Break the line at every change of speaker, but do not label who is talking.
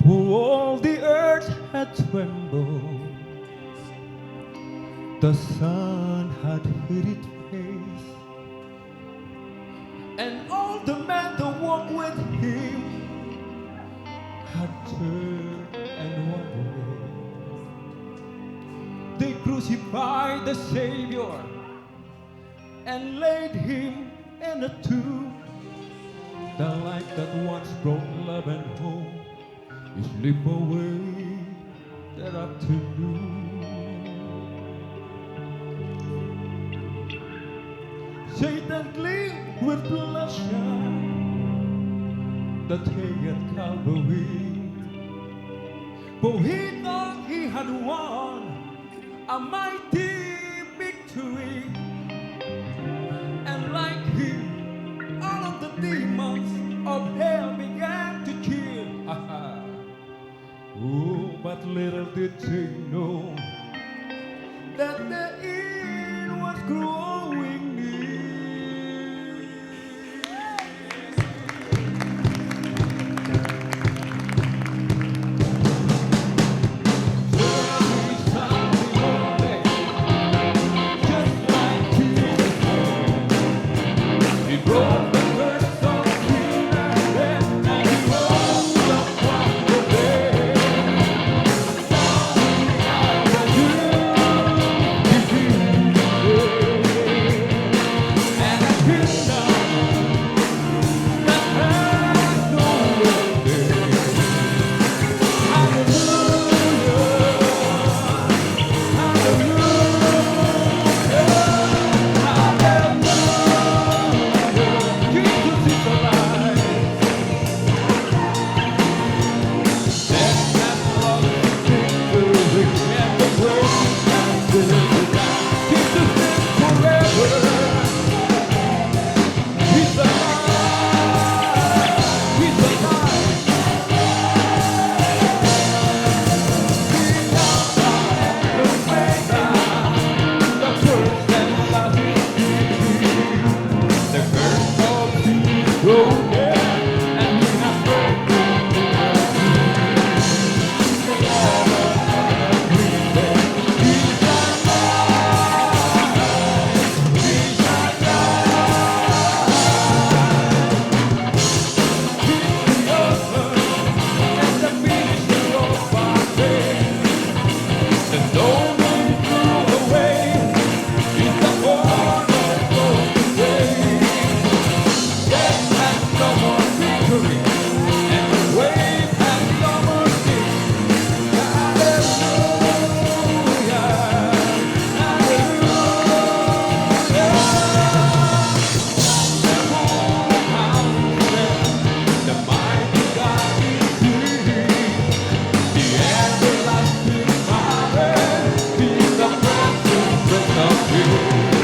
For all the earth had trembled, the sun had hid its face, and all the men that walked with him had turned and walked away. They crucified the Savior and laid him in a tomb. The light that once brought love and hope is slipped away that afternoon. Satan gleamed with pleasure that day at Calvary, for he thought he had won a mighty victory. And like him, all of the demons of hell began to cheer. Oh, but little did they know that the end was growing near. Surely something one day, just like Jesus said, he broke the curse of sin and death, and he rose up from the dead. The presence of you.